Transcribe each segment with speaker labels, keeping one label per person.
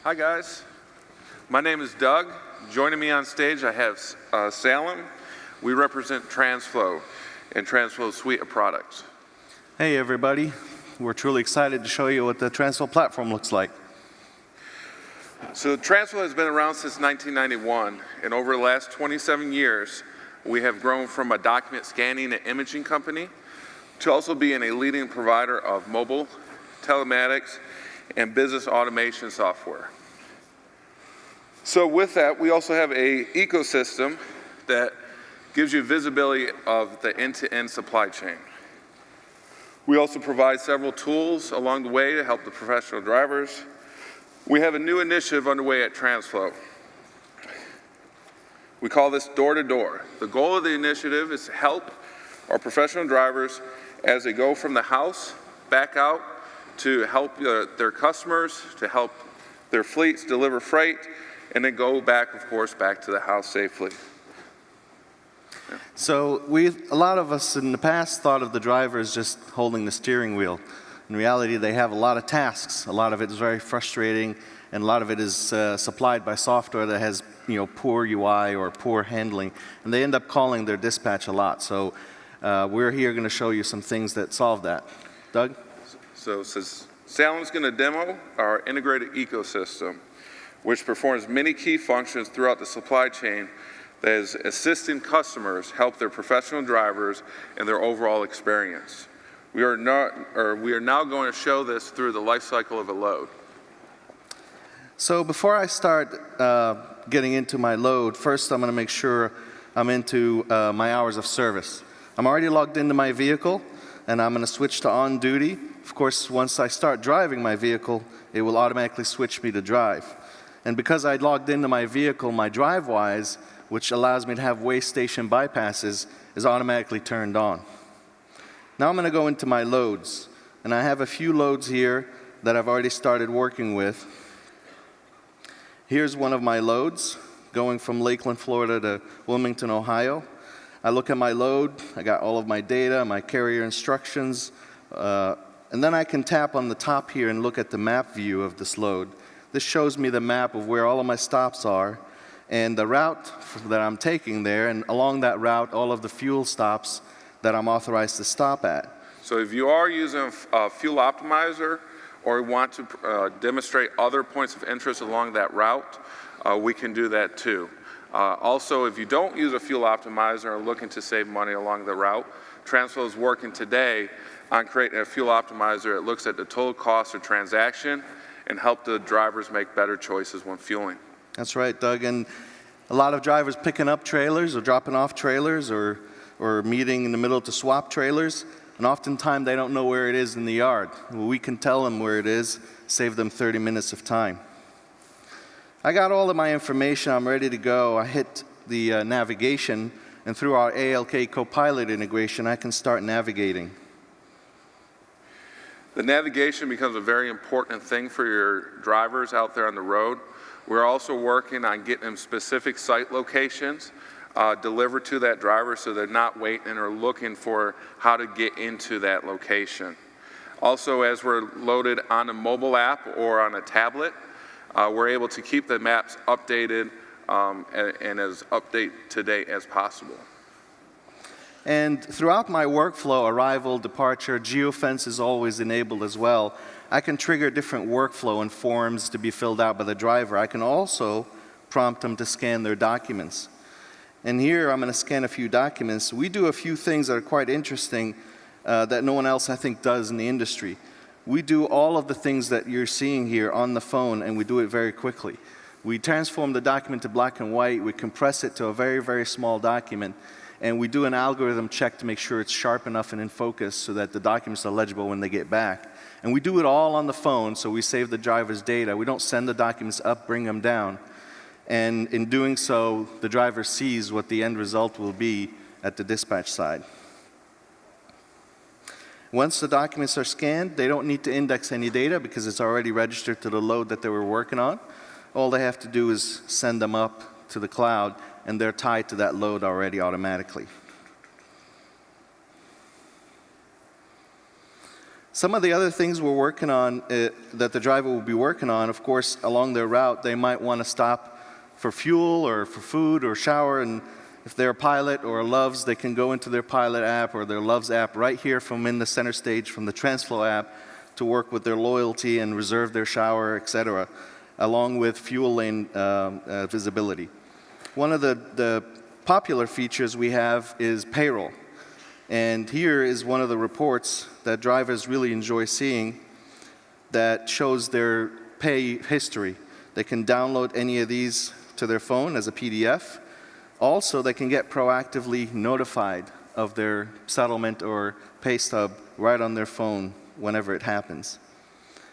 Speaker 1: Hi guys, my name is Doug. Joining me on stage I have Salem. We represent Transflo and Transflo's suite of products.
Speaker 2: Hey everybody, we're truly excited to show you what the Transflo platform looks like.
Speaker 1: So Transflo has been around since 1991, and over the last 27 years we have grown from a document scanning and imaging company to also being a leading provider of mobile, telematics, and business automation software. So with that, we also have an ecosystem that gives you visibility of the end-to-end supply chain. We also provide several tools along the way to help the professional drivers. We have a new initiative underway at Transflo. We call this door-to-door. The goal of the initiative is to help our professional drivers as they go from the house back out to help their customers, to help their fleets deliver freight, and then go back, of course, back to the house safely. Yeah.
Speaker 2: So a lot of us in the past thought of the driver as just holding the steering wheel. In reality, they have a lot of tasks. A lot of it is very frustrating, and a lot of it is supplied by software that has poor UI or poor handling, and they end up calling their dispatch a lot. So we're here going to show you some things that solve that. Doug?
Speaker 1: So Salem's going to demo our integrated ecosystem, which performs many key functions throughout the supply chain that is assisting customers help their professional drivers and their overall experience. We are now going to show this through the life cycle of a load.
Speaker 2: So before I start getting into my load, first I'm going to make sure I'm into my hours of service. I'm already logged into my vehicle, and I'm going to switch to on duty. Of course, once I start driving my vehicle, it will automatically switch me to drive. And because I logged into my vehicle, my DriveWise, which allows me to have way station bypasses, is automatically turned on. Now I'm going to go into my loads. And I have a few loads here that I've already started working with. Here's one of my loads, going from Lakeland, Florida to Wilmington, Ohio. I look at my load, I got all of my data, my carrier instructions, and then I can tap on the top here and look at the map view of this load. This shows me the map of where all of my stops are and the route that I'm taking there, and along that route, all of the fuel stops that I'm authorized to stop at.
Speaker 1: So if you are using a fuel optimizer or want to demonstrate other points of interest along that route, we can do that too. Also, if you don't use a fuel optimizer and are looking to save money along the route, Transflo is working today on creating a fuel optimizer that looks at the total cost of transaction and help the drivers make better choices when fueling.
Speaker 2: That's right, Doug. And a lot of drivers picking up trailers or dropping off trailers or meeting in the middle to swap trailers, and oftentimes they don't know where it is in the yard. Well, we can tell them where it is, save them 30 minutes of time. I got all of my information, I'm ready to go. I hit the navigation, and through our ALK Copilot integration, I can start navigating.
Speaker 1: The navigation becomes a very important thing for your drivers out there on the road. We're also working on getting them specific site locations delivered to that driver so they're not waiting or looking for how to get into that location. Also, as we're loaded on a mobile app or on a tablet, we're able to keep the maps updated and as up-to-date as possible.
Speaker 2: And throughout my workflow, arrival, departure, geofence is always enabled as well. I can trigger different workflow and forms to be filled out by the driver. I can also prompt them to scan their documents. And here I'm going to scan a few documents. We do a few things that are quite interesting that no one else, I think, does in the industry. We do all of the things that you're seeing here on the phone, and we do it very quickly. We transform the document to black and white. We compress it to a very, very small document. And we do an algorithm check to make sure it's sharp enough and in focus so that the documents are legible when they get back. And we do it all on the phone, so we save the driver's data. We don't send the documents up, bring them down. And in doing so, the driver sees what the end result will be at the dispatch side. Once the documents are scanned, they don't need to index any data because it's already registered to the load that they were working on. All they have to do is send them up to the cloud, and they're tied to that load already automatically. Some of the other things we're working on that the driver will be working on, of course, along their route, they might want to stop for fuel or for food or shower, and if they're a pilot or a Loves, they can go into their Pilot app or their Loves app right here from in the center stage from the Transflo app to work with their loyalty and reserve their shower, etc., along with fuel lane visibility. One of the popular features we have is payroll. And here is one of the reports that drivers really enjoy seeing that shows their pay history. They can download any of these to their phone as a PDF. Also, they can get proactively notified of their settlement or pay stub right on their phone whenever it happens.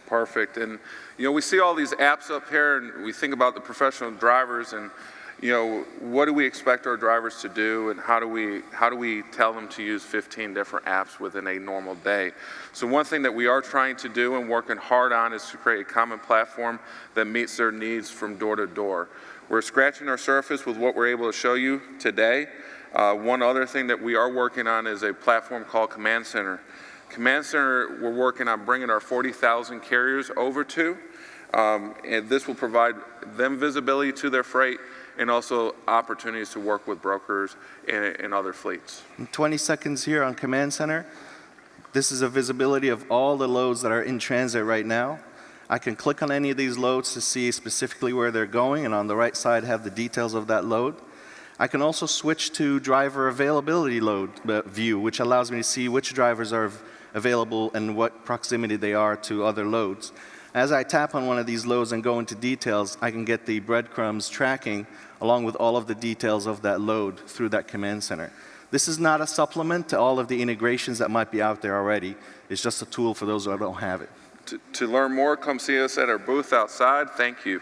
Speaker 1: Perfect. And, we see all these apps up here, and we think about the professional drivers, and, what do we expect our drivers to do, and how do we tell them to use 15 different apps within a normal day? So one thing that we are trying to do and working hard on is to create a common platform that meets their needs from door to door. We're scratching our surface with what we're able to show you today. One other thing that we are working on is a platform called Command Center. Command Center, we're working on bringing our 40,000 carriers over to, and this will provide them visibility to their freight and also opportunities to work with brokers and other fleets.
Speaker 2: In 20 seconds here on Command Center, this is a visibility of all the loads that are in transit right now. I can click on any of these loads to see specifically where they're going, and on the right side have the details of that load. I can also switch to driver availability load view, which allows me to see which drivers are available and what proximity they are to other loads. As I tap on one of these loads and go into details, I can get the breadcrumbs tracking along with all of the details of that load through that Command Center. This is not a supplement to all of the integrations that might be out there already. It's just a tool for those who don't have it.
Speaker 1: To learn more, come see us at our booth outside. Thank you.